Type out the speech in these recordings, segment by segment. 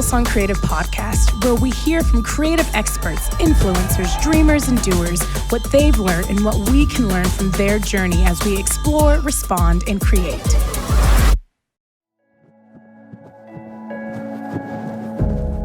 Hillsong Creative Podcast, where we hear from creative experts, influencers, dreamers, and doers, what they've learned and what we can learn from their journey as we explore, respond, and create.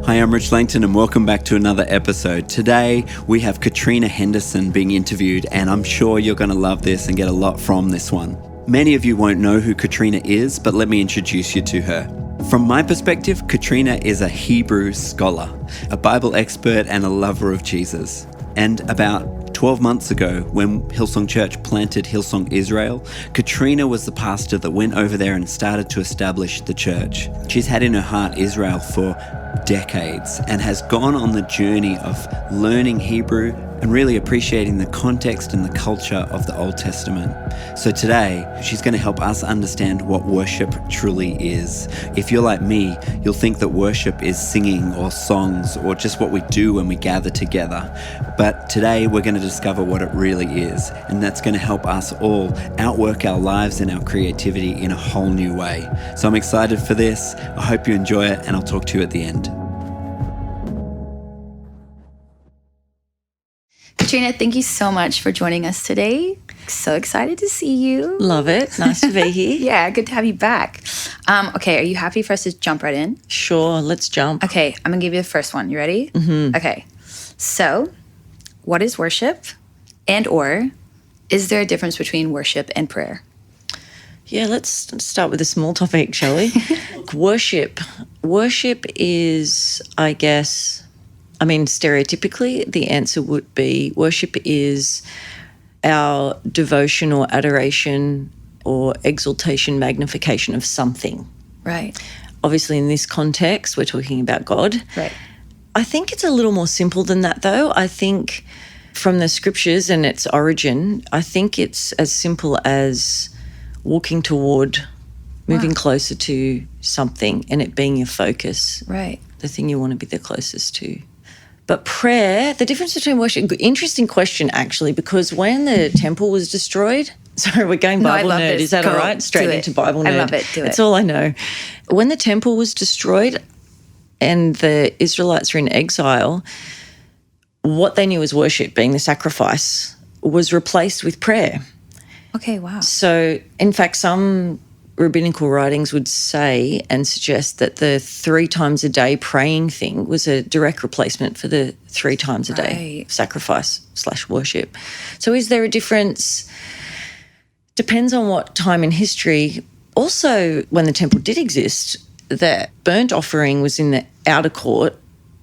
Hi, I'm Rich Langton and welcome back to another episode. Today we have Catrina Henderson being interviewed, and I'm sure you're going to love this and get a lot from this one. Many of you won't know who Katrina is, but let me introduce you to her. From my perspective, Katrina is a Hebrew scholar, a Bible expert and a lover of Jesus. And about 12 months ago, when Hillsong Church planted Hillsong Israel, Katrina was the pastor that went over there and started to establish the church. She's had in her heart Israel for decades and has gone on the journey of learning Hebrew and really appreciating the context and the culture of the Old Testament. So today, she's going to help us understand what worship truly is. If you're like me, you'll think that worship is singing or songs or just what we do when we gather together. But today, we're going to discover what it really is, and that's going to help us all outwork our lives and our creativity in a whole new way. So I'm excited for this. I hope you enjoy it, and I'll talk to you at the end. Katrina, thank you so much for joining us today. So excited to see you. Love it. Nice to be here. Yeah, good to have you back. Okay, are you happy for us to jump right in? Sure, let's jump. Okay, I'm going to give you the first one. You ready? Mm-hmm. Okay, so what is worship, and or is there a difference between worship and prayer? Yeah, let's start with a small topic, shall we? Worship. Worship is, I guess, stereotypically, the answer would be worship is our devotion or adoration or exaltation, magnification of something. Right. Obviously, in this context, we're talking about God. Right. I think it's a little more simple than that, though. I think from the scriptures and its origin, I think it's as simple as walking toward, moving closer to something and it being your focus. Right. The thing you want to be the closest to. But prayer, the difference between worship, interesting question actually, because when the temple was destroyed, sorry, we're going Bible nerd, is that all right? Straight into Bible nerd. I love it, do it. That's all I know. When the temple was destroyed and the Israelites were in exile, what they knew as worship, being the sacrifice, was replaced with prayer. Okay, wow. So, in fact, some rabbinical writings would say and suggest that the 3 times a day praying thing was a direct replacement for the 3 times a day sacrifice/worship. So is there a difference? Depends on what time in history. Also, when the temple did exist, the burnt offering was in the outer court,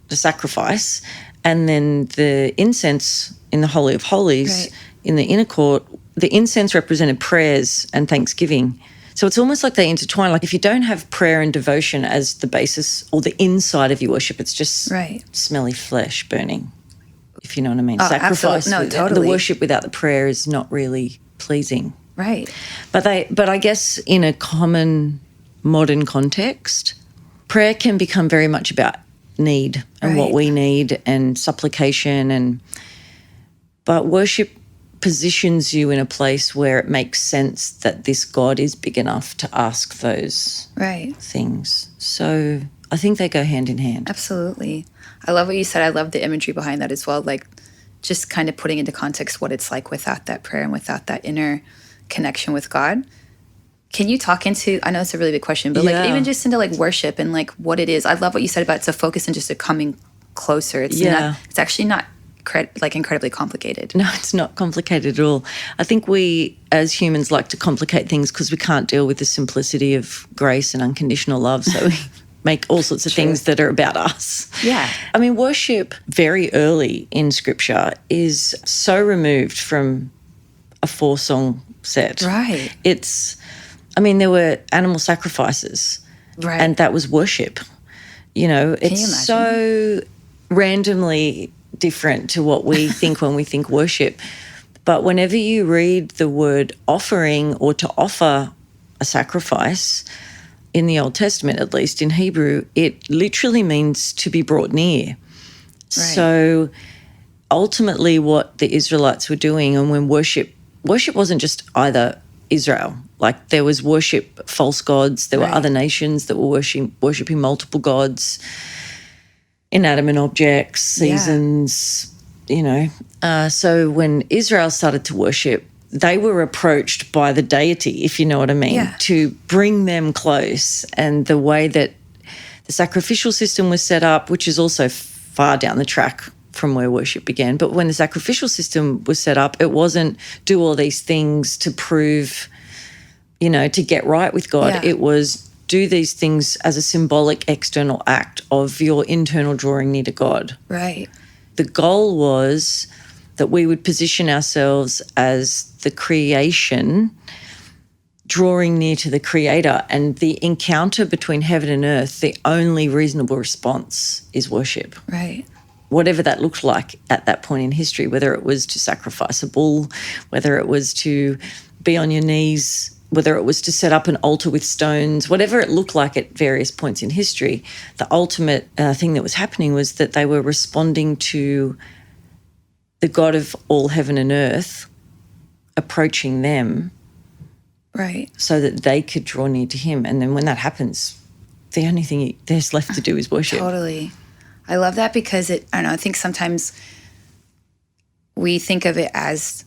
the sacrifice, and then the incense in the Holy of Holies in the inner court. The incense represented prayers and thanksgiving. So it's almost like they intertwine. Like if you don't have prayer and devotion as the basis or the inside of your worship, it's just smelly flesh burning, if you know what I mean. Oh, sacrifice. No, totally. The worship without the prayer is not really pleasing. Right. But I guess in a common modern context, prayer can become very much about need and what we need and supplication but worship positions you in a place where it makes sense that this God is big enough to ask those things. So I think they go hand in hand. Absolutely. I love what you said. I love the imagery behind that as well, like just kind of putting into context what it's like without that prayer and without that inner connection with God. Can you talk into, I know it's a really big question, but like even just into like worship and like what it is. I love what you said about it's a focus and just a coming closer. It's actually not incredibly complicated. No, it's not complicated at all. I think we as humans like to complicate things because we can't deal with the simplicity of grace and unconditional love. So we make all sorts of things that are about us. Yeah. I mean, worship very early in Scripture is so removed from a 4-song set. Right. There were animal sacrifices. Right. And that was worship. You know, it's so randomly different to what we think when we think worship. But whenever you read the word offering or to offer a sacrifice, in the Old Testament, at least in Hebrew, it literally means to be brought near. Right. So ultimately what the Israelites were doing, and when worship wasn't just either Israel, Like there was worship false gods. There were Right. other nations that were worshiping multiple gods, inanimate objects, seasons, So when Israel started to worship, they were approached by the deity, if you know what I mean, to bring them close. And the way that the sacrificial system was set up, which is also far down the track from where worship began. But when the sacrificial system was set up, it wasn't do all these things to prove, to get right with God. Yeah. It was do these things as a symbolic external act of your internal drawing near to God. Right. The goal was that we would position ourselves as the creation drawing near to the Creator, and the encounter between heaven and earth, the only reasonable response is worship. Right. Whatever that looked like at that point in history, whether it was to sacrifice a bull, whether it was to be on your knees, whether it was to set up an altar with stones, whatever it looked like at various points in history, the ultimate thing that was happening was that they were responding to the God of all heaven and earth approaching them. Right. So that they could draw near to him. And then when that happens, the only thing there's left to do is worship. Totally. I love that because I think sometimes we think of it as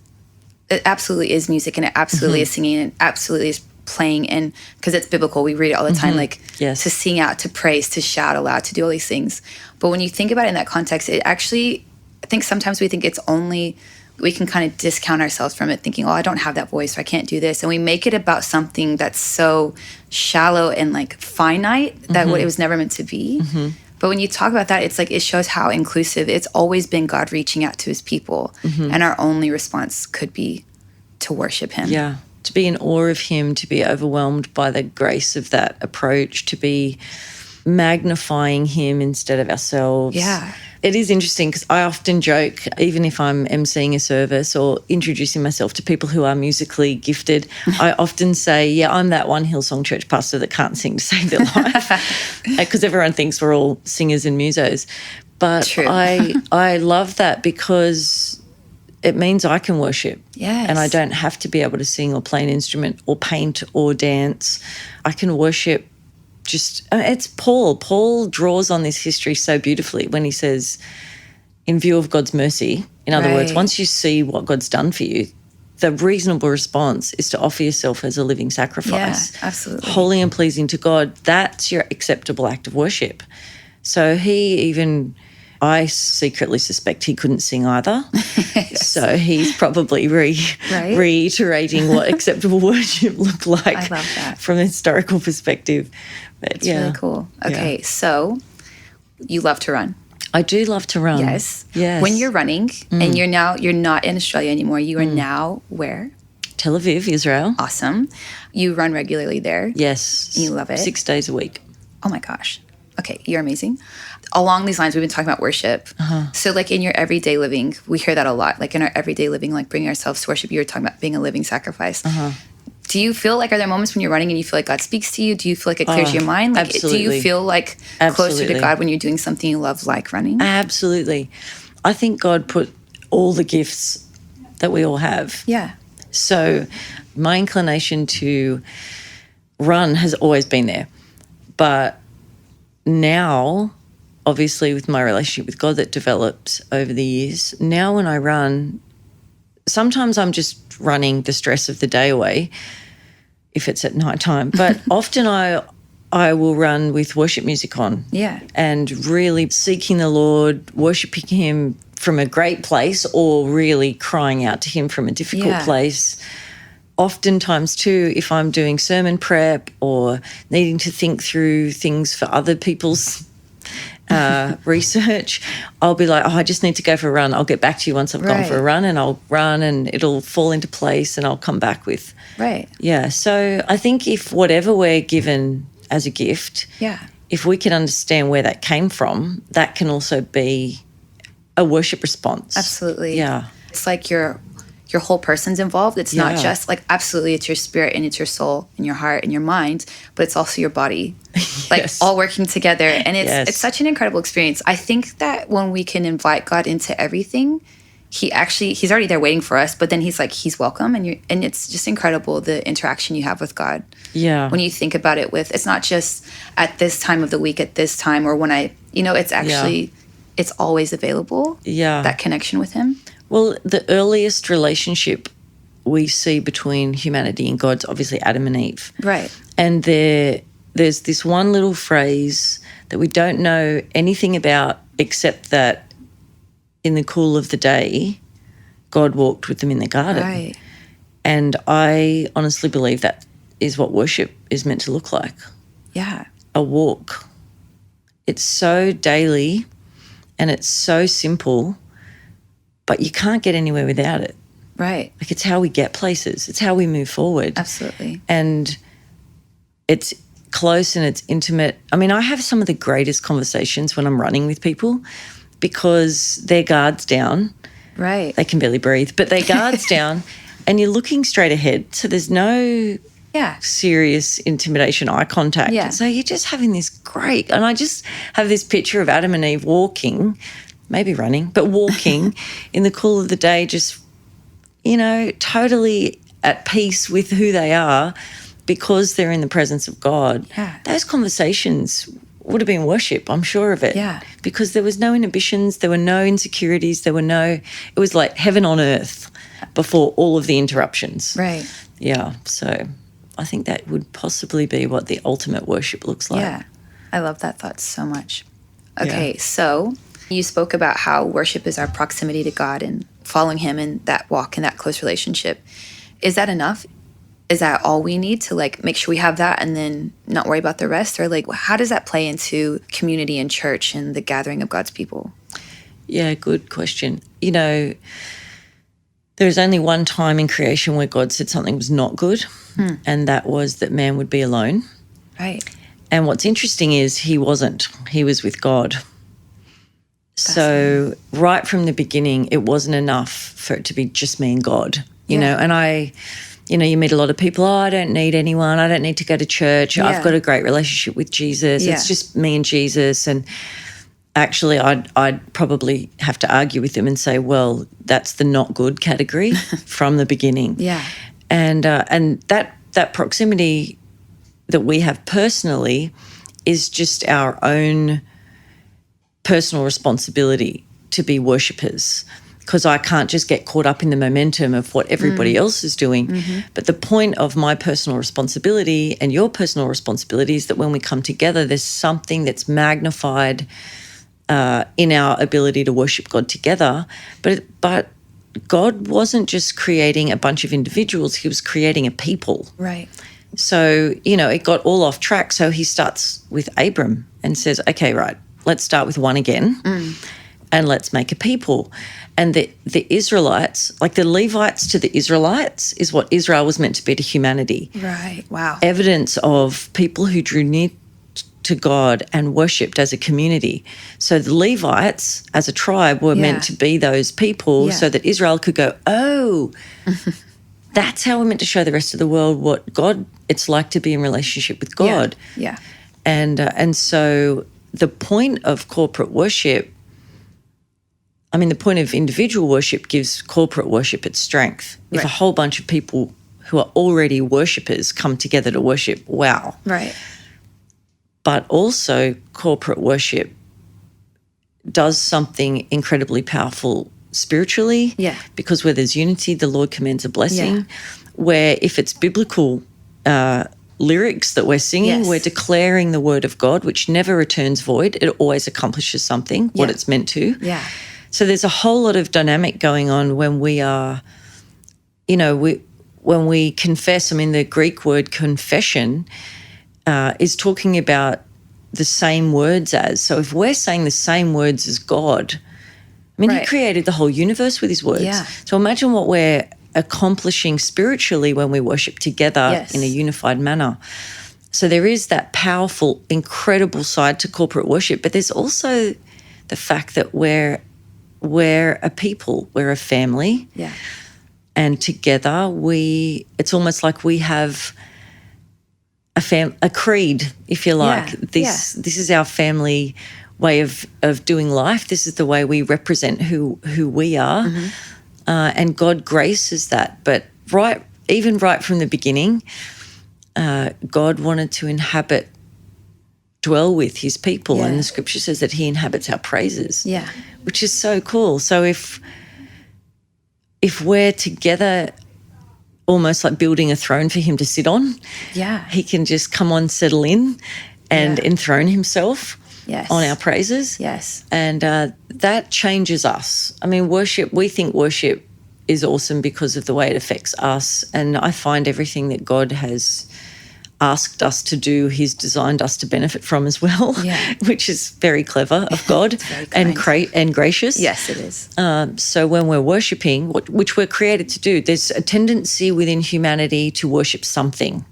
it absolutely is music and it absolutely is singing and it absolutely is playing, and because it's biblical, we read it all the time, like Yes. to sing out, to praise, to shout aloud, to do all these things. But when you think about it in that context, it actually, I think sometimes we think it's only, we can kind of discount ourselves from it thinking, oh, I don't have that voice, so I can't do this. And we make it about something that's so shallow and like finite that what it was never meant to be. But when you talk about that, it's like it shows how inclusive it's always been, God reaching out to his people. And our only response could be to worship him. Yeah. To be in awe of him, to be overwhelmed by the grace of that approach, to be magnifying him instead of ourselves. Yeah. It is interesting because I often joke, even if I'm emceeing a service or introducing myself to people who are musically gifted, I often say, yeah, I'm that one Hillsong church pastor that can't sing to save their life, because everyone thinks we're all singers and musos. But True. I love that because it means I can worship. Yes. And I don't have to be able to sing or play an instrument or paint or dance. I can worship. It's Paul. Paul draws on this history so beautifully when he says, in view of God's mercy, in other words, Right. once you see what God's done for you, the reasonable response is to offer yourself as a living sacrifice. Yeah, absolutely. Holy and pleasing to God. That's your acceptable act of worship. So I secretly suspect he couldn't sing either. So he's probably Right? reiterating what acceptable worship looked like I love that. from a historical perspective. But It's really cool. Okay, so you love to run. I do love to run. Yes. Yes. When you're running and you're not in Australia anymore, you are now where? Tel Aviv, Israel. Awesome. You run regularly there. Yes. You love it? 6 days a week. Oh my gosh. Okay, you're amazing. Along these lines, we've been talking about worship. So like in your everyday living, we hear that a lot. Like in our everyday living, like bringing ourselves to worship, you were talking about being a living sacrifice. Do you feel like, are there moments when you're running and you feel like God speaks to you? Do you feel like it clears your mind? Like, absolutely. do you feel like closer Absolutely. to God when you're doing something you love, like running? Absolutely. I think God put all the gifts that we all have. Yeah. So my inclination to run has always been there. But now, obviously with my relationship with God that developed over the years, now when I run, sometimes I'm just running the stress of the day away if it's at night time. But often I will run with worship music on. Yeah. And really seeking the Lord, worshiping him from a great place or really crying out to him from a difficult place. Oftentimes too, if I'm doing sermon prep or needing to think through things for other people's research, I'll be like, I just need to go for a run. I'll get back to you once I've gone for a run, and I'll run and it'll fall into place and I'll come back with. Right. Yeah. So I think if whatever we're given as a gift, if we can understand where that came from, that can also be a worship response. Absolutely. Yeah. It's like your whole person's involved. It's not just like, absolutely, it's your spirit and it's your soul and your heart and your mind, but it's also your body, like all working together. And it's such an incredible experience. I think that when we can invite God into everything, he's already there waiting for us, but then he's like, he's welcome. And it's just incredible, the interaction you have with God. Yeah. When you think about it it's not just at this time of the week, at this time, or when it's actually, it's always available. Yeah. That connection with him. Well, the earliest relationship we see between humanity and God's obviously Adam and Eve. Right. And there's this one little phrase that we don't know anything about except that in the cool of the day, God walked with them in the garden. Right. And I honestly believe that is what worship is meant to look like. Yeah. A walk. It's so daily and it's so simple, but you can't get anywhere without it. Right. Like, it's how we get places. It's how we move forward. Absolutely. And it's close and it's intimate. I mean, I have some of the greatest conversations when I'm running with people because their guard's down. Right. They can barely breathe, but their guard's down and you're looking straight ahead. So there's no serious intimidation, eye contact. Yeah. So you're just having this great, and I just have this picture of Adam and Eve walking, maybe running, but walking in the cool of the day, just, totally at peace with who they are because they're in the presence of God. Yeah. Those conversations would have been worship, I'm sure of it. Yeah. Because there was no inhibitions, there were no insecurities, it was like heaven on earth before all of the interruptions. Right. Yeah. So I think that would possibly be what the ultimate worship looks like. Yeah. I love that thought so much. Okay, so you spoke about how worship is our proximity to God and following him in that walk, in that close relationship. Is that enough? Is that all we need to make sure we have that and then not worry about the rest? Or how does that play into community and church and the gathering of God's people? Yeah, good question. There's only one time in creation where God said something was not good, and that was that man would be alone. Right. And what's interesting is he wasn't. He was with God. So right from the beginning, it wasn't enough for it to be just me and God, you know. And you meet a lot of people, I don't need anyone. I don't need to go to church. I've got a great relationship with Jesus. It's just me and Jesus. And actually, I'd probably have to argue with them and say, well, that's the not good category from the beginning. Yeah. And that proximity that we have personally is just our own personal responsibility to be worshippers, because I can't just get caught up in the momentum of what everybody else is doing. Mm-hmm. But the point of my personal responsibility and your personal responsibility is that when we come together, there's something that's magnified in our ability to worship God together. But God wasn't just creating a bunch of individuals, he was creating a people. Right. So, it got all off track. So he starts with Abram and says, okay, right, let's start with one again and let's make a people. And the Israelites, like the Levites to the Israelites, is what Israel was meant to be to humanity. Right. Wow. Evidence of people who drew near to God and worshipped as a community. So the Levites as a tribe were meant to be those people so that Israel could go, oh, that's how we're meant to show the rest of the world what it's like to be in relationship with God. Yeah. And so the point of corporate worship, the point of individual worship gives corporate worship its strength. If a whole bunch of people who are already worshippers come together to worship, wow. Right. But also corporate worship does something incredibly powerful spiritually. Yeah. Because where there's unity, the Lord commands a blessing. Yeah. Where if it's biblical lyrics that we're singing, we're declaring the word of God, which never returns void. It always accomplishes something, what it's meant to. Yeah. So there's a whole lot of dynamic going on when we are, when we confess. The Greek word confession is talking about the same words as. So if we're saying the same words as God, he created the whole universe with his words. Yeah. So imagine what we're accomplishing spiritually when we worship together in a unified manner. So there is that powerful, incredible side to corporate worship, but there's also the fact that we're a people, we're a family. Yeah. And together it's almost like we have a creed, if you like. This is our family way of doing life. This is the way we represent who we are. And God graces that. But even right from the beginning, God wanted to dwell with his people. And the scripture says that he inhabits our praises. Yeah. Which is so cool. So if we're together, almost like building a throne for him to sit on, he can just come on, settle in and enthrone himself on our praises. Yes. And that changes us. I mean, we think worship is awesome because of the way it affects us. And I find everything that God has asked us to do, he's designed us to benefit from as well, which is very clever of God and gracious. Yes, it is. So when we're worshipping, which we're created to do, there's a tendency within humanity to worship something.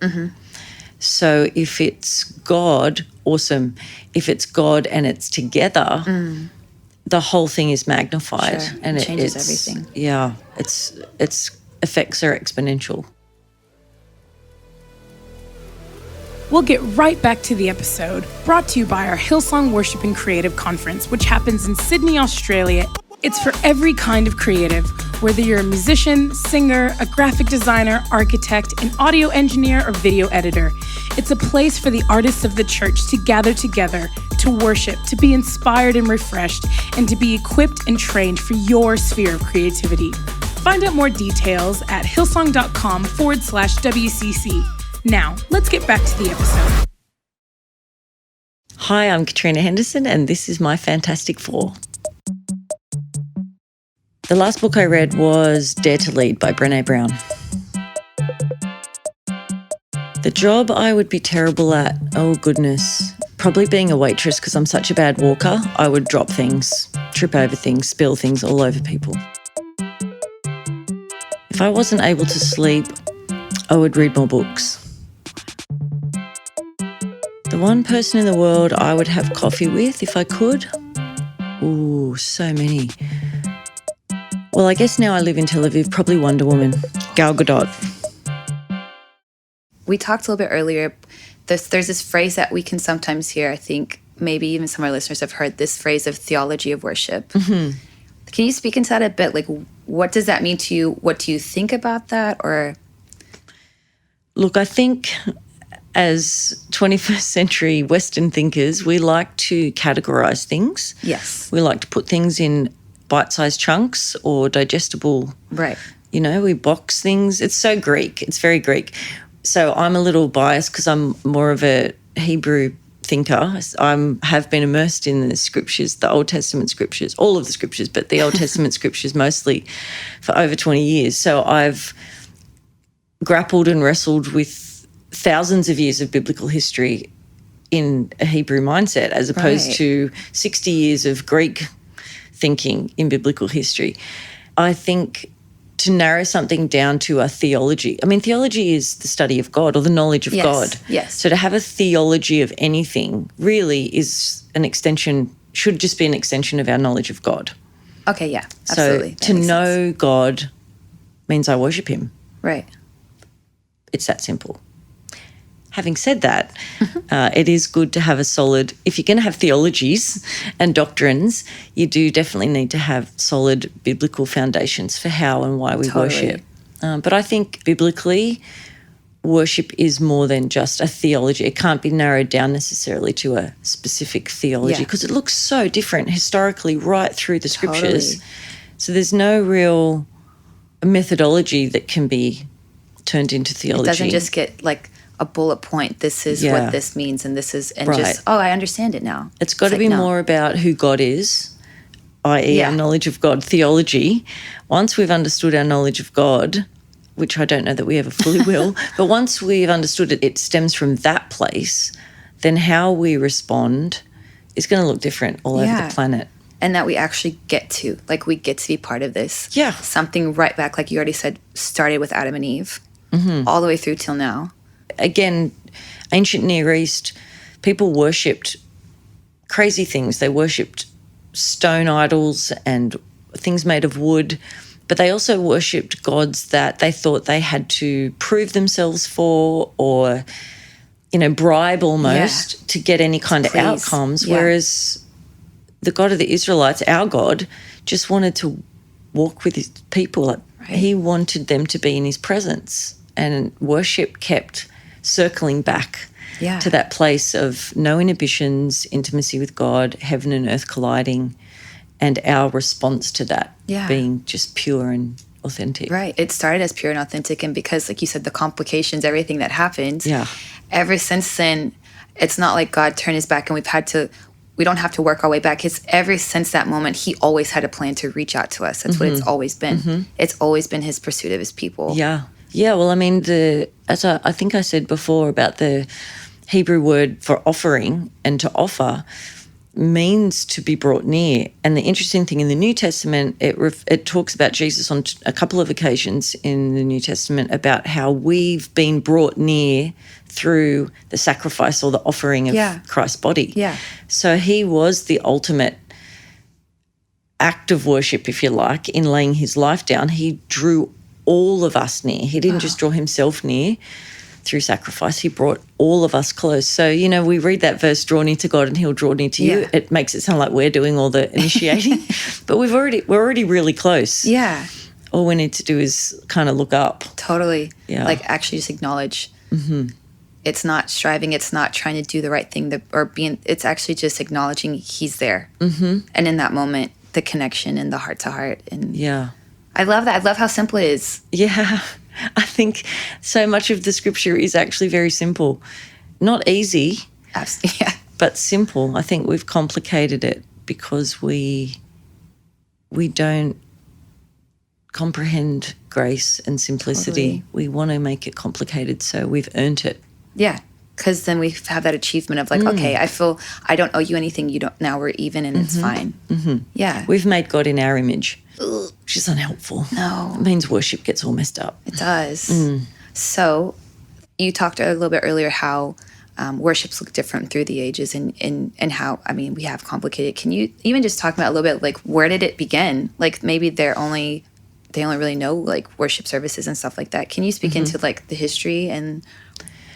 So if it's God, awesome. If it's God and it's together, the whole thing is magnified. Sure. And it changes everything. Yeah, its effects are exponential. We'll get right back to the episode, brought to you by our Hillsong Worship and Creative Conference, which happens in Sydney, Australia. It's for every kind of creative, whether you're a musician, singer, a graphic designer, architect, an audio engineer, or video editor. It's a place for the artists of the church to gather together, to worship, to be inspired and refreshed, and to be equipped and trained for your sphere of creativity. Find out more details at hillsong.com/WCC. Now, let's get back to the episode. Hi, I'm Catrina Henderson, and this is my Fantastic Four. The last book I read was Dare to Lead by Brené Brown. The job I would be terrible at, oh goodness, probably being a waitress because I'm such a bad walker. I would drop things, trip over things, spill things all over people. If I wasn't able to sleep, I would read more books. The one person in the world I would have coffee with if I could? Ooh, so many. Well, I guess now I live in Tel Aviv, probably Wonder Woman, Gal Gadot. We talked a little bit earlier. There's this phrase that we can sometimes hear. I think maybe even some of our listeners have heard this phrase of theology of worship. Can you speak into that a bit? Like, what does that mean to you? What do you think about that? Or, look, I think as 21st century Western thinkers, we like to categorize things. Yes. We like to put things in bite-sized chunks or digestible. Right. You know, we box things. It's so Greek. It's very Greek. So I'm a little biased because I'm more of a Hebrew thinker. I have been immersed in the scriptures, the Old Testament scriptures, all of the scriptures, but the Old Testament scriptures mostly for over 20 years. So I've grappled and wrestled with thousands of years of biblical history in a Hebrew mindset as opposed to 60 years of Greek thinking in biblical history. I think to narrow something down to a theology, I mean, theology is the study of God or the knowledge of God. Yes. So to have a theology of anything really is an extension, should just be an extension of our knowledge of God. Okay, yeah, absolutely. So to know God means I worship him. Right. It's that simple. Having said that, it is good to have a solid, if you're going to have theologies and doctrines, you do definitely need to have solid biblical foundations for how and why we worship. But I think biblically, worship is more than just a theology. It can't be narrowed down necessarily to a specific theology because it looks so different historically right through the scriptures. So there's no real methodology that can be turned into theology. It doesn't just get like a bullet point. This is what this means, and this is, and just, I understand it now. It's got to be more about who God is, i.e. our knowledge of God, theology. Once we've understood our knowledge of God, which I don't know that we ever fully will, but once we've understood it, it stems from that place, then how we respond is going to look different all over the planet. And that we actually get to, like, we get to be part of this. Yeah. Something right back, like you already said, started with Adam and Eve, all the way through till now. Again, ancient Near East, people worshipped crazy things. They worshipped stone idols and things made of wood, but they also worshipped gods that they thought they had to prove themselves for or, you know, bribe almost to get any kind of outcomes, whereas the God of the Israelites, our God, just wanted to walk with his people. Like, he wanted them to be in his presence, and worship kept circling back to that place of no inhibitions, intimacy with God, heaven and earth colliding, and our response to that being just pure and authentic. Right. It started as pure and authentic, and because, like you said, the complications, everything that happened, ever since then, it's not like God turned his back and we don't have to work our way back. It's ever since that moment, he always had a plan to reach out to us. That's what it's always been. It's always been his pursuit of his people. Yeah. Yeah, well, I mean, as I think I said before about the Hebrew word for offering and to offer means to be brought near. And the interesting thing in the New Testament, it talks about Jesus on a couple of occasions in the New Testament about how we've been brought near through the sacrifice or the offering of Christ's body. Yeah. So he was the ultimate act of worship, if you like, in laying his life down. He drew all of us near. He didn't just draw himself near through sacrifice. He brought all of us close. So, you know, we read that verse, draw near to God and he'll draw near to you. It makes it sound like we're doing all the initiating, but we're already really close. Yeah. All we need to do is kind of look up. Totally. Yeah. Like actually just acknowledge. It's not striving. It's not trying to do the right thing it's actually just acknowledging he's there. And in that moment, the connection and the heart to heart. And I love that. I love how simple it is. Yeah. I think so much of the scripture is actually very simple. Not easy, but simple. I think we've complicated it because we don't comprehend grace and simplicity. Totally. We want to make it complicated, so we've earned it. Yeah, because then we have that achievement of like, okay, I feel I don't owe you anything. You don't. Now we're even, and it's fine. Yeah, we've made God in our image, which is unhelpful. No, it means worship gets all messed up. It does. So, you talked a little bit earlier how worships look different through the ages, and how we have complicated. Can you even just talk about a little bit like where did it begin? Like maybe they only really know like worship services and stuff like that. Can you speak into like the history and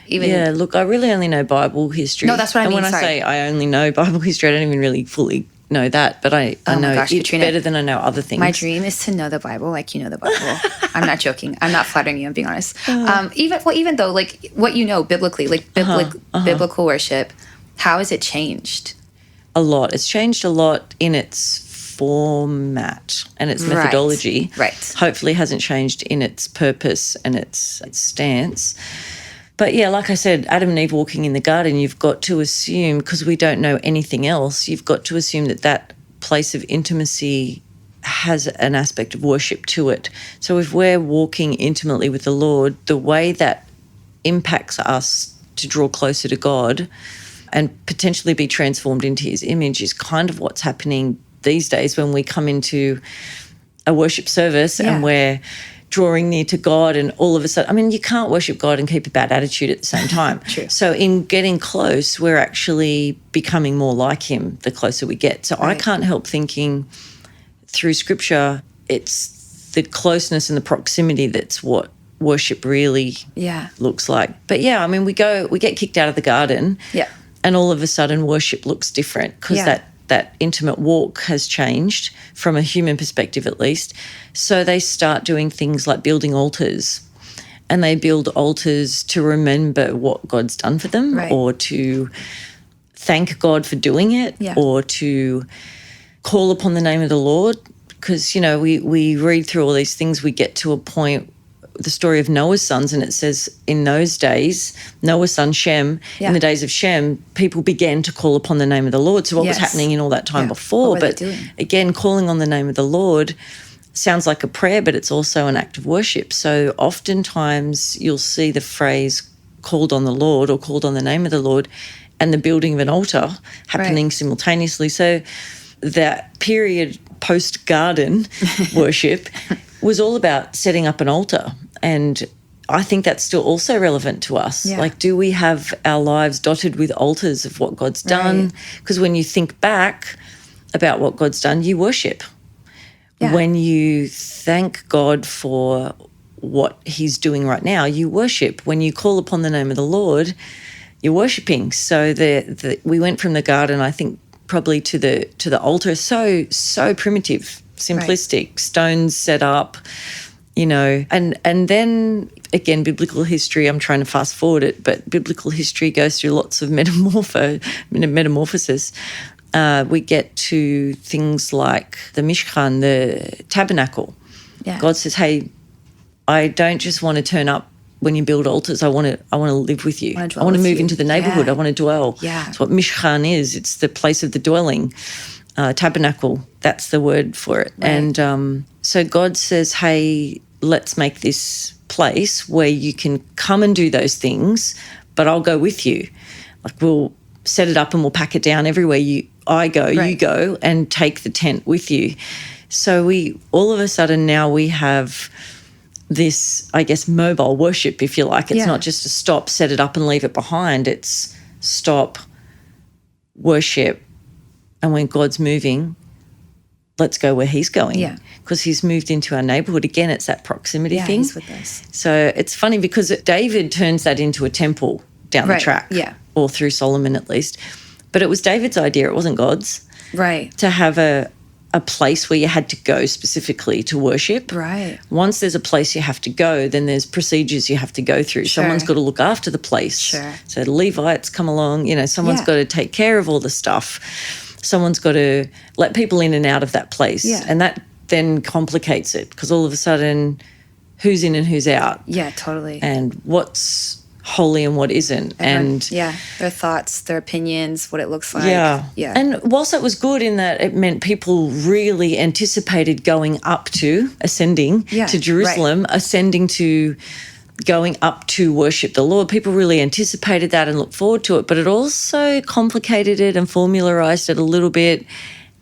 even look, I really only know Bible history. No, that's what I mean. And when I say I only know Bible history, I don't even really fully know that, but I know it Katrina, better than I know other things. My dream is to know the Bible like you know the Bible. I'm not joking. I'm not flattering you. I'm being honest. Even though like what you know biblically, like biblical worship, how has it changed? A lot. It's changed a lot in its format and its methodology. Right. Hopefully hasn't changed in its purpose and its stance. But yeah, like I said, Adam and Eve walking in the garden, you've got to assume, because we don't know anything else, you've got to assume that place of intimacy has an aspect of worship to it. So if we're walking intimately with the Lord, the way that impacts us to draw closer to God and potentially be transformed into his image is kind of what's happening these days when we come into a worship service and we're drawing near to God, and all of a sudden, you can't worship God and keep a bad attitude at the same time. True. So in getting close, we're actually becoming more like him the closer we get. So I can't help thinking through scripture, it's the closeness and the proximity that's what worship really looks like. But we get kicked out of the garden and all of a sudden worship looks different because that intimate walk has changed from a human perspective at least. So they start doing things like building altars, and they build altars to remember what God's done for them or to thank God for doing it or to call upon the name of the Lord. Because, we read through all these things, we get to a point, the story of Noah's sons, and it says in those days, Noah's son Shem, in the days of Shem, people began to call upon the name of the Lord. So what was happening in all that time before? But again, calling on the name of the Lord sounds like a prayer, but it's also an act of worship. So oftentimes you'll see the phrase called on the Lord or called on the name of the Lord and the building of an altar happening simultaneously. So that period post-garden worship was all about setting up an altar. And I think that's still also relevant to us. Yeah. Like, do we have our lives dotted with altars of what God's done? Because when you think back about what God's done, you worship. Yeah. When you thank God for what he's doing right now, you worship. When you call upon the name of the Lord, you're worshiping. So we went from the garden, I think probably to the altar. So primitive, simplistic, stones set up, and then again, biblical history, I'm trying to fast forward it, but biblical history goes through lots of metamorphosis. We get to things like the Mishkan, the tabernacle. Yeah. God says, hey, I don't just want to turn up when you build altars. I want to live with you. I want to move into the neighborhood. Yeah. I want to dwell. Yeah. That's what Mishkan is. It's the place of the dwelling. Tabernacle, that's the word for it. Right. And so God says, hey, let's make this place where you can come and do those things, but I'll go with you. Like, we'll set it up and we'll pack it down everywhere I go, you go, and take the tent with you. So we all of a sudden now we have this, I guess, mobile worship, if you like. It's not just a stop, set it up and leave it behind. It's stop, worship, and when God's moving, let's go where he's going. Yeah. Because he's moved into our neighborhood. Again, it's that proximity thing. He's with us. So it's funny because David turns that into a temple down the track. Yeah. Or through Solomon at least. But it was David's idea. It wasn't God's. Right. To have a place where you had to go specifically to worship. Right. Once there's a place you have to go, then there's procedures you have to go through. Sure. Someone's got to look after the place. Sure. So the Levites come along, someone's got to take care of all the stuff. Someone's got to let people in and out of that place. Yeah. And that then complicates it because all of a sudden, who's in and who's out. Yeah, totally. And what's holy and what isn't. Their thoughts, their opinions, what it looks like. Yeah. And whilst it was good in that it meant people really anticipated going up to, ascending to Jerusalem, ascending to going up to worship the Lord. People really anticipated that and looked forward to it, but it also complicated it and formularized it a little bit,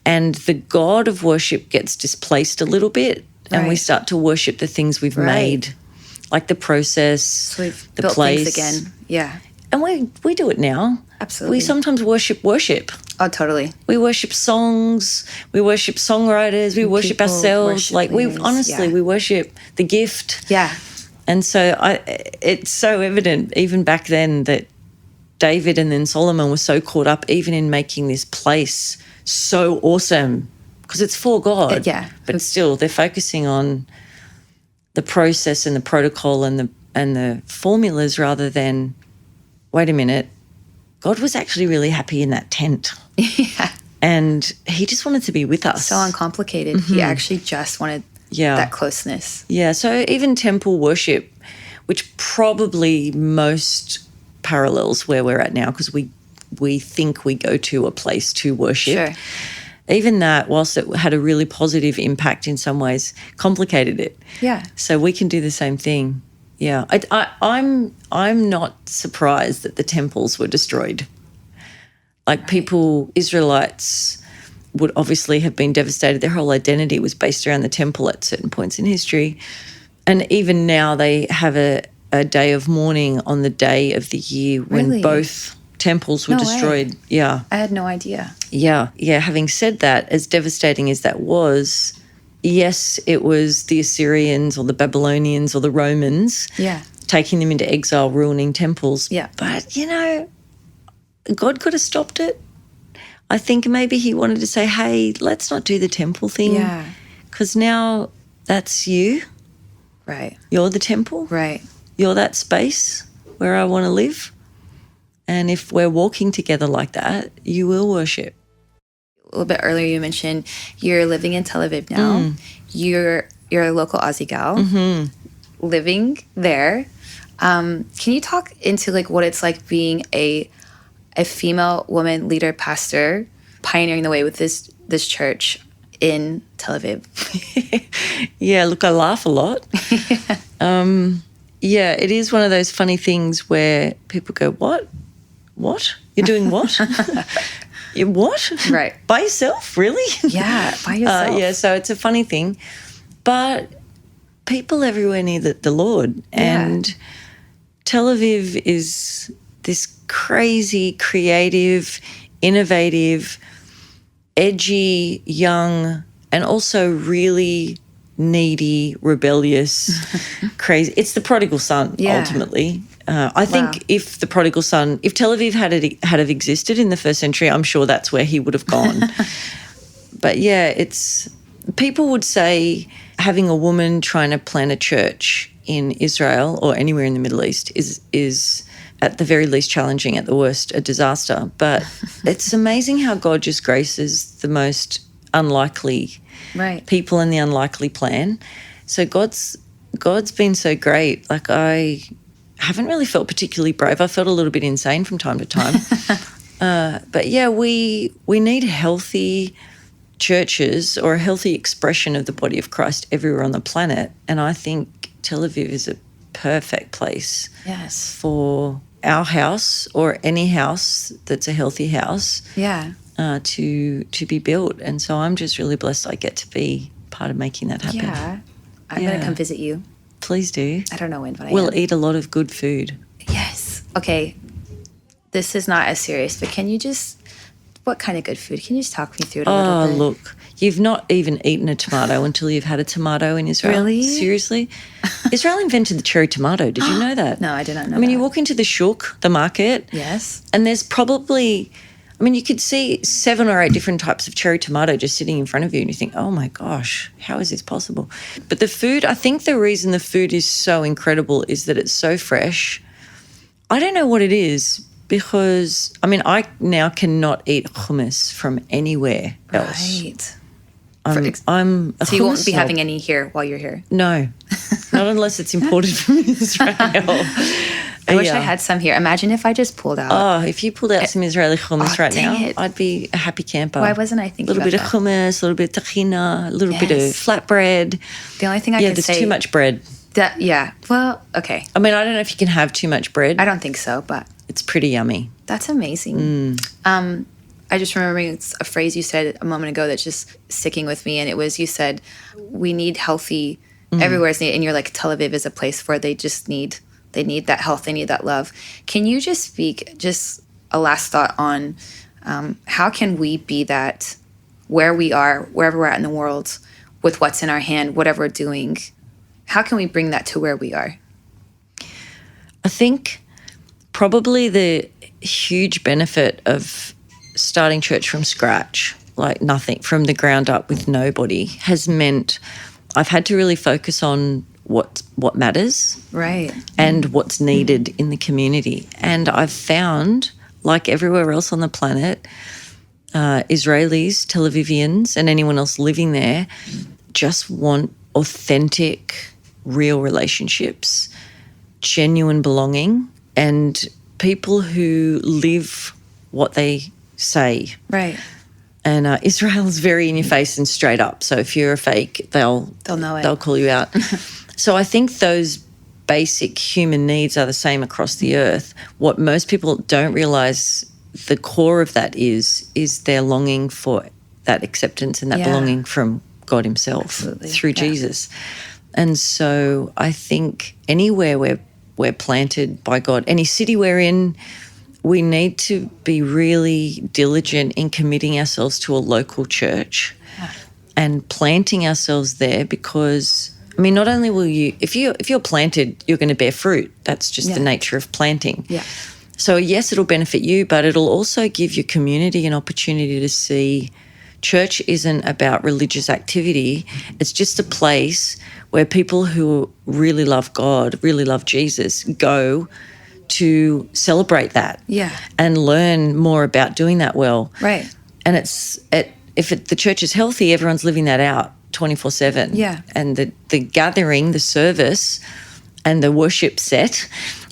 and the God of worship gets displaced a little bit, and we start to worship the things we've made. Like the process, so we've the built place. Things again. Yeah. And we do it now. Absolutely. We sometimes worship. Oh, totally. We worship songs. We worship songwriters. We worship ourselves. Like we worship the gift. Yeah. And so it's so evident even back then that David and then Solomon were so caught up even in making this place so awesome because it's for God. Yeah. But still they're focusing on the process and the protocol and the formulas rather than, wait a minute, God was actually really happy in that tent. Yeah. And he just wanted to be with us. So uncomplicated. Mm-hmm. He actually just wanted that closeness. Yeah. So even temple worship, which probably most parallels where we're at now because we think we go to a place to worship. Sure. Even that, whilst it had a really positive impact in some ways, complicated it. Yeah. So we can do the same thing. Yeah. I'm not surprised that the temples were destroyed. Like Israelites would obviously have been devastated. Their whole identity was based around the temple at certain points in history. And even now they have a day of mourning on the day of the year when both temples were destroyed. Way. Yeah. I had no idea. Yeah. Yeah. Having said that, as devastating as that was, yes, it was the Assyrians or the Babylonians or the Romans taking them into exile, ruining temples. Yeah. But, God could have stopped it. I think maybe he wanted to say, hey, let's not do the temple thing. Yeah. Because now that's you. Right. You're the temple. Right. You're that space where I want to live. And if we're walking together like that, you will worship. A little bit earlier you mentioned you're living in Tel Aviv now. You're a local Aussie gal living there. Can you talk into what it's like being a female woman leader pastor pioneering the way with this church in Tel Aviv? Yeah, look, I laugh a lot. Yeah, it is one of those funny things where people go, what? What? You're doing what? What? Right. By yourself? Really? Yeah, by yourself. So it's a funny thing. But people everywhere need the Lord. And Tel Aviv is this crazy, creative, innovative, edgy, young, and also really needy, rebellious, crazy. It's the prodigal son, ultimately. I think if the prodigal son, if Tel Aviv had have existed in the first century, I'm sure that's where he would have gone. But yeah, people would say having a woman trying to plant a church in Israel or anywhere in the Middle East is at the very least challenging, at the worst a disaster. But it's amazing how God just graces the most unlikely people in the unlikely plan. So God's been so great. Like, I haven't really felt particularly brave. I felt a little bit insane from time to time. But yeah, we need healthy churches or a healthy expression of the body of Christ everywhere on the planet. And I think Tel Aviv is a perfect place for our house or any house that's a healthy house to be built. And so I'm just really blessed I get to be part of making that happen. Yeah. I'm going to come visit you. Please do. I don't know when, but we'll eat a lot of good food. Yes. Okay. This is not as serious, but can you just, what kind of good food? Can you just talk me through it a little bit? Oh, look, you've not even eaten a tomato until you've had a tomato in Israel. Really? Seriously? Israel invented the cherry tomato. Did you know that? No, I did not know I mean, that. you walk into the shuk, the market. Yes. And there's probably, I mean, you could see 7 or 8 different types of cherry tomato just sitting in front of you and you think, oh my gosh, how is this possible? But the food, I think the reason the food is so incredible is that it's so fresh. I don't know what it is, because, I mean, I now cannot eat hummus from anywhere else. Right. I'm a So you won't hummus be snob. having any here while you're here? No, not unless it's imported from Israel. I wish I had some here. Imagine if I just pulled out. Oh, if you pulled out some Israeli hummus right dang now, it. I'd be a happy camper. Why wasn't I thinking A little bit about of hummus, a little bit of tahina, a little bit of Yes. flatbread. The only thing I Yeah, can there's say... too much bread. Well, okay. I mean, I don't know if you can have too much bread. I don't think so, but It's pretty yummy. that's amazing. I just remembering a phrase you said a moment ago that's just sticking with me, and it was, you said, we need healthy, everywhere is needed, and you're like, Tel Aviv is a place where they need that health, they need that love. Can you just speak, just a last thought on how can we be that where we are, wherever we're at in the world, with what's in our hand, whatever we're doing, how can we bring that to where we are? I think probably the huge benefit of starting church from scratch, like nothing, from the ground up with nobody, has meant I've had to really focus on what matters, Right. and what's needed in the community. And I've found, like everywhere else on the planet, Israelis, Tel Avivians, and anyone else living there just want authentic, real relationships, genuine belonging, and people who live what they say. Right. And Israel's very in your face and straight up. So if you're a fake, they'll know it. They'll call you out. So I think those basic human needs are the same across the earth. What most people don't realize, the core of that is their longing for that acceptance and that belonging from God himself. Absolutely. Through Jesus. And so I think anywhere we're planted by God, any city we're in, we need to be really diligent in committing ourselves to a local church and planting ourselves there, because, I mean, not only will you, if you're planted, you're going to bear fruit. That's just the nature of planting. Yeah. So yes, it'll benefit you, but it'll also give your community an opportunity to see church isn't about religious activity. It's just a place where people who really love God, really love Jesus, go to celebrate that and learn more about doing that well. Right. And the church is healthy, everyone's living that out 24/7. Yeah. And the gathering, the service and the worship set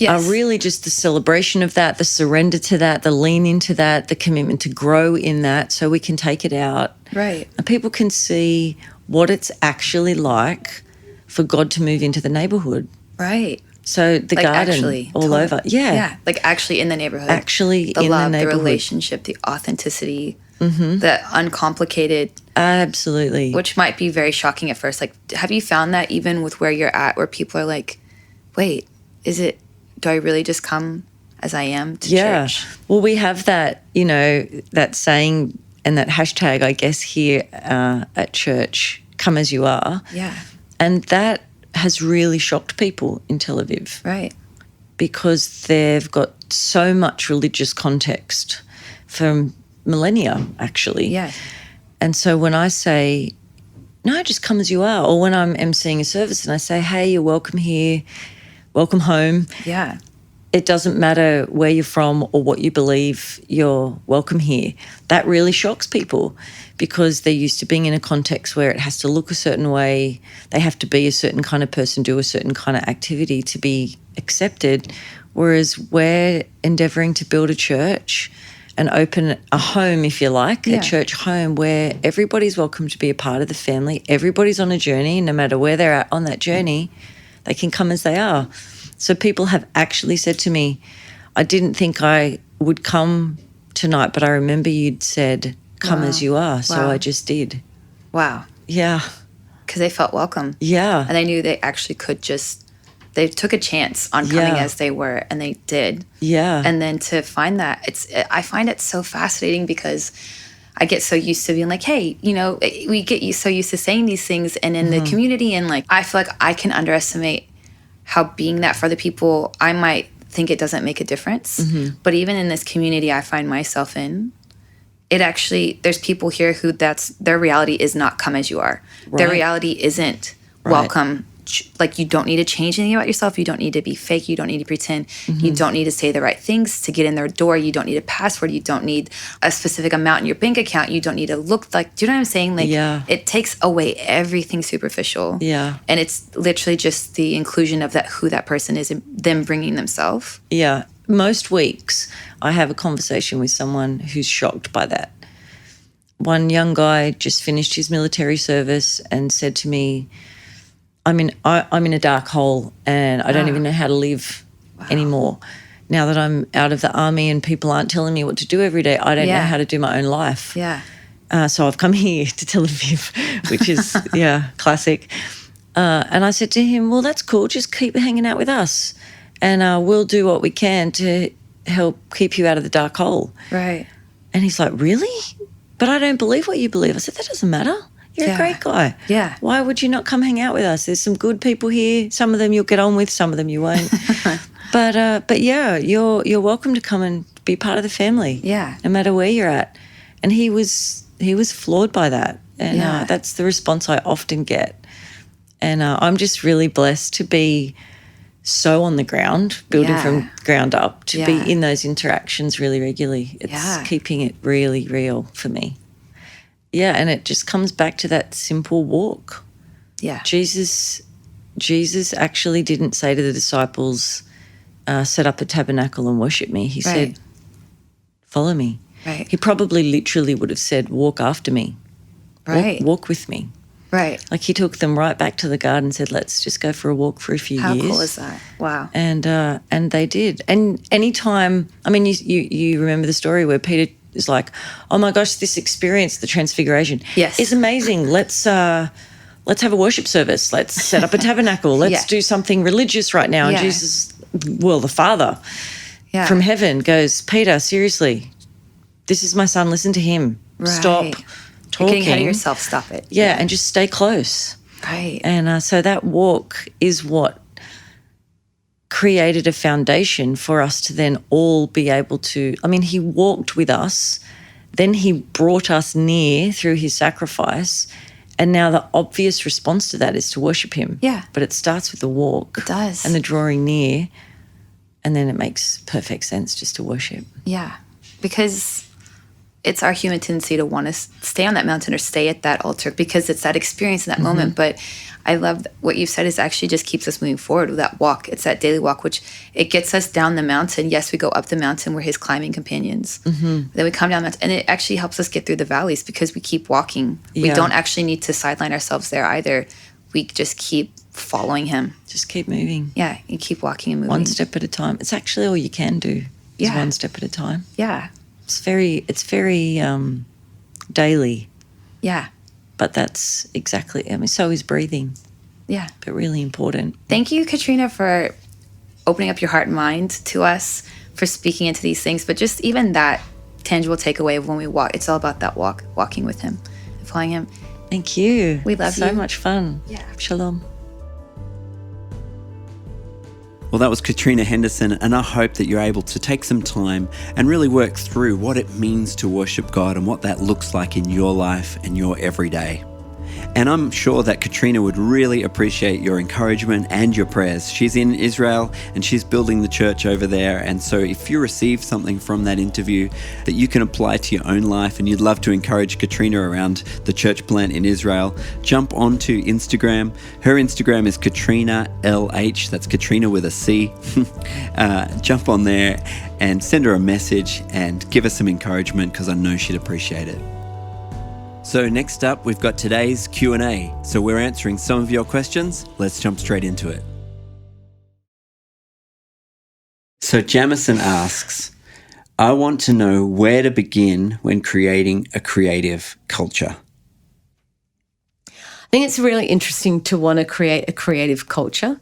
are really just the celebration of that, the surrender to that, the lean into that, the commitment to grow in that, so we can take it out. Right. And people can see what it's actually like for God to move into the neighborhood. Right. So the Like garden actually, all totally. over. Yeah. Yeah. Like actually in the neighborhood. Actually the in love, the neighborhood. the relationship, the authenticity, the uncomplicated, Absolutely. which might be very shocking at first. Like, have you found that even with where you're at, where people are like, wait, do I really just come as I am to church? Well, we have that, that saying and that hashtag, I guess, here at church, come as you are. Yeah. And that has really shocked people in Tel Aviv. Right. because they've got so much religious context for millennia, actually. Yeah. And so when I say, no, just come as you are, or when I'm emceeing a service and I say, hey, you're welcome here, welcome home. Yeah. It doesn't matter where you're from or what you believe, you're welcome here. That really shocks people because they're used to being in a context where it has to look a certain way, they have to be a certain kind of person, do a certain kind of activity to be accepted, whereas we're endeavouring to build a church and open a home, if you like, a church home where everybody's welcome to be a part of the family, everybody's on a journey, no matter where they're at on that journey, they can come as they are. So people have actually said to me, I didn't think I would come tonight, but I remember you'd said, come as you are. So I just did. Wow. Yeah. Because they felt welcome. Yeah. And they knew they actually could they took a chance on coming as they were, and they did. Yeah. And then to find that, I find it so fascinating because I get so used to being like, hey, we get so used to saying these things, and in the community, and like, I feel like I can underestimate how being that for other people, I might think it doesn't make a difference. But even in this community I find myself in, it actually, there's people here who their reality is not come as you are. Right. Their reality isn't welcome. Like, you don't need to change anything about yourself. You don't need to be fake. You don't need to pretend. You don't need to say the right things to get in their door. You don't need a password. You don't need a specific amount in your bank account. You don't need to look like, do you know what I'm saying? Like, it takes away everything superficial. Yeah. And it's literally just the inclusion of who that person is and them bringing themselves. Yeah. Most weeks I have a conversation with someone who's shocked by that. One young guy just finished his military service and said to me, I'm in a dark hole and I don't even know how to live anymore. Now that I'm out of the army and people aren't telling me what to do every day, I don't know how to do my own life. Yeah. So I've come here to Tel Aviv, which is, classic. And I said to him, well, that's cool. Just keep hanging out with us and we'll do what we can to help keep you out of the dark hole. Right. And he's like, really? But I don't believe what you believe. I said, that doesn't matter. You're a great guy. Yeah. Why would you not come hang out with us? There's some good people here. Some of them you'll get on with, some of them you won't. But yeah, you're welcome to come and be part of the family. Yeah. No matter where you're at. And he was floored by that. And that's the response I often get. And I'm just really blessed to be so on the ground, building from ground up, to be in those interactions really regularly. It's keeping it really real for me. Yeah, and it just comes back to that simple walk. Yeah. Jesus actually didn't say to the disciples, set up a tabernacle and worship me. He said, follow me. Right. He probably literally would have said, walk after me. Right. Walk with me. Right. Like, he took them right back to the garden and said, let's just go for a walk for a few years. How cool is that? Wow. And they did. And anytime, I mean, you remember the story where Peter is like, oh my gosh, this experience, the transfiguration, is amazing. Let's have a worship service. Let's set up a tabernacle. Let's do something religious right now. And Jesus, the Father from heaven goes, Peter, seriously, this is my son. Listen to him. Right. Stop talking. You're getting ahead of yourself. Stop it. Yeah, and just stay close. Right. And so that walk is what created a foundation for us to then all be able to, I mean, he walked with us, then he brought us near through his sacrifice, and now the obvious response to that is to worship him. Yeah. But it starts with the walk. It does. And the drawing near, and then it makes perfect sense just to worship. Yeah, because it's our human tendency to want to stay on that mountain or stay at that altar because it's that experience in that moment. But I love what you've said is actually just keeps us moving forward with that walk. It's that daily walk, which it gets us down the mountain. Yes, we go up the mountain. We're his climbing companions. Then we come down the mountain, and it actually helps us get through the valleys because we keep walking. We don't actually need to sideline ourselves there either. We just keep following him. Just keep moving. Yeah, you keep walking and moving. One step at a time. It's actually all you can do is one step at a time. Yeah. It's very daily. Yeah. But that's exactly, I mean, so is breathing. Yeah. But really important. Thank you, Katrina, for opening up your heart and mind to us, for speaking into these things. But just even that tangible takeaway of when we walk, it's all about that walking with him and following him. Thank you. We love you. So much fun. Yeah. Shalom. Well, that was Catrina Henderson, and I hope that you're able to take some time and really work through what it means to worship God and what that looks like in your life and your everyday. And I'm sure that Katrina would really appreciate your encouragement and your prayers. She's in Israel and she's building the church over there. And so if you receive something from that interview that you can apply to your own life and you'd love to encourage Katrina around the church plant in Israel, jump onto Instagram. Her Instagram is Katrina LH. That's Katrina with a C. Jump on there and send her a message and give her some encouragement, because I know she'd appreciate it. So next up, we've got today's Q&A. So we're answering some of your questions. Let's jump straight into it. So Jamison asks, I want to know where to begin when creating a creative culture. I think it's really interesting to want to create a creative culture,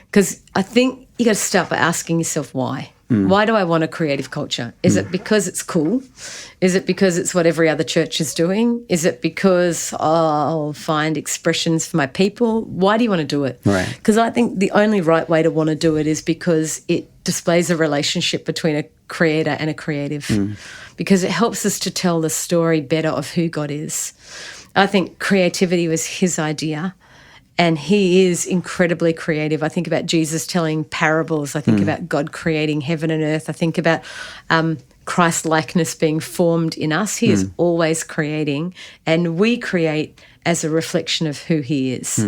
because I think you got to start by asking yourself why. Why do I want a creative culture? Is it because it's cool? Is it because it's what every other church is doing? Is it because I'll find expressions for my people? Why do you want to do it? Right. Because I think the only right way to want to do it is because it displays a relationship between a creator and a creative, because it helps us to tell the story better of who God is. I think creativity was his idea. And he is incredibly creative. I think about Jesus telling parables. I think about God creating heaven and earth. I think about Christ-likeness being formed in us. He is always creating, and we create as a reflection of who he is.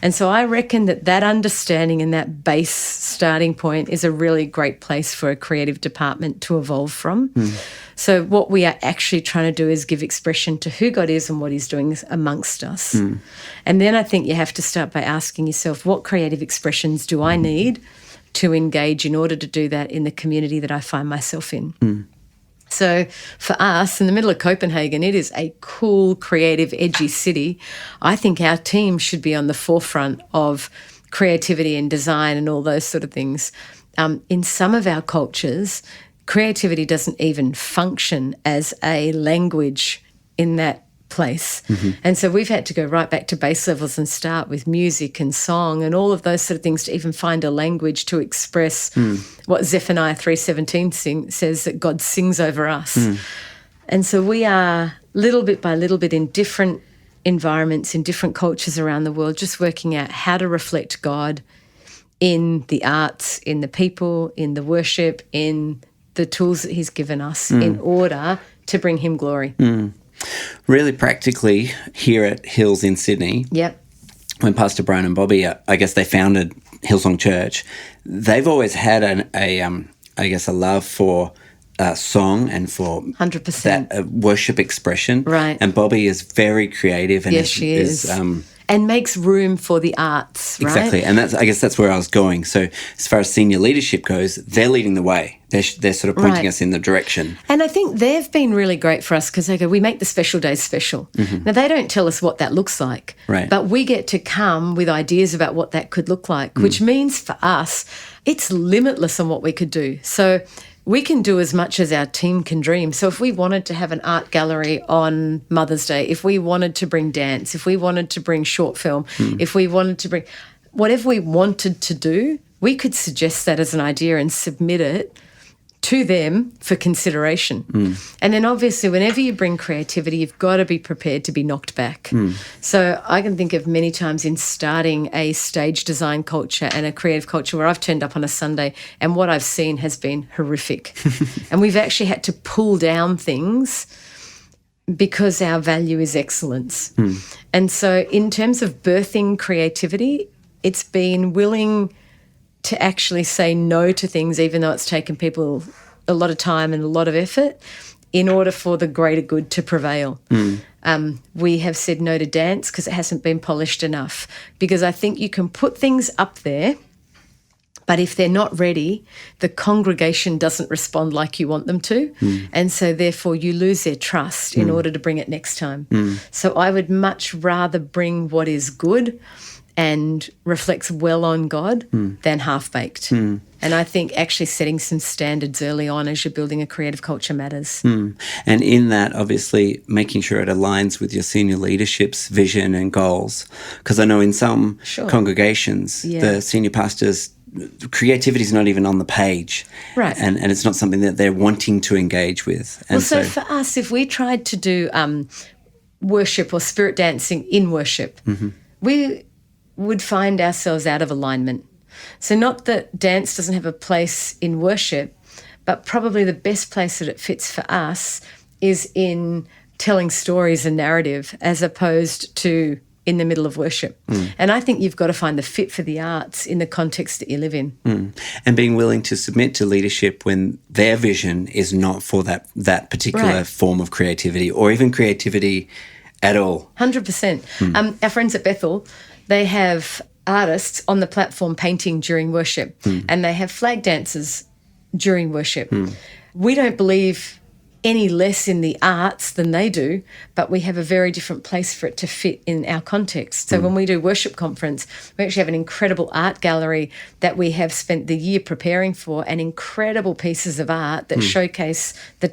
And so I reckon that understanding and that base starting point is a really great place for a creative department to evolve from. So what we are actually trying to do is give expression to who God is and what he's doing amongst us. And then I think you have to start by asking yourself, what creative expressions do I need to engage in order to do that in the community that I find myself in? So for us, in the middle of Copenhagen, it is a cool, creative, edgy city. I think our team should be on the forefront of creativity and design and all those sort of things. In some of our cultures, creativity doesn't even function as a language in that place. And so we've had to go right back to base levels and start with music and song and all of those sort of things to even find a language to express what Zephaniah 3:17 says, that God sings over us. And so we are little bit by little bit in different environments, in different cultures around the world, just working out how to reflect God in the arts, in the people, in the worship, in the tools that he's given us in order to bring him glory. Really practically, here at Hills in Sydney, when Pastor Brian and Bobby, I guess they founded Hillsong Church, they've always had a love for song and for 100%. that worship expression. Right. And Bobby is very creative. And she is. And makes room for the arts, right? Exactly. And I guess that's where I was going. So as far as senior leadership goes, they're leading the way. They're sort of pointing us in the direction. And I think they've been really great for us, because they go, we make the special days special. Now, they don't tell us what that looks like, right, but we get to come with ideas about what that could look like, which means for us, it's limitless on what we could do. So we can do as much as our team can dream. So if we wanted to have an art gallery on Mother's Day, if we wanted to bring dance, if we wanted to bring short film, if we wanted to bring whatever we wanted to do, we could suggest that as an idea and submit it to them for consideration. And then obviously whenever you bring creativity, you've got to be prepared to be knocked back. So I can think of many times in starting a stage design culture and a creative culture where I've turned up on a Sunday and what I've seen has been horrific. And we've actually had to pull down things because our value is excellence. And so in terms of birthing creativity, it's been willing to actually say no to things, even though it's taken people a lot of time and a lot of effort, in order for the greater good to prevail. We have said no to dance because it hasn't been polished enough, because I think you can put things up there, but if they're not ready, the congregation doesn't respond like you want them to. And so therefore you lose their trust in order to bring it next time. So I would much rather bring what is good and reflects well on God than half-baked. And I think actually setting some standards early on as you're building a creative culture matters. And in that, obviously, making sure it aligns with your senior leadership's vision and goals. Because I know in some congregations, the senior pastors, creativity is not even on the page. Right. And it's not something that they're wanting to engage with. And so for us, if we tried to do worship or spirit dancing in worship, we would find ourselves out of alignment. So not that dance doesn't have a place in worship, but probably the best place that it fits for us is in telling stories and narrative as opposed to in the middle of worship. And I think you've got to find the fit for the arts in the context that you live in. And being willing to submit to leadership when their vision is not for that particular form of creativity or even creativity at all. 100%. Our friends at Bethel, they have artists on the platform painting during worship, and they have flag dancers during worship. We don't believe any less in the arts than they do, but we have a very different place for it to fit in our context. So when we do worship conference, we actually have an incredible art gallery that we have spent the year preparing for, and incredible pieces of art that showcase the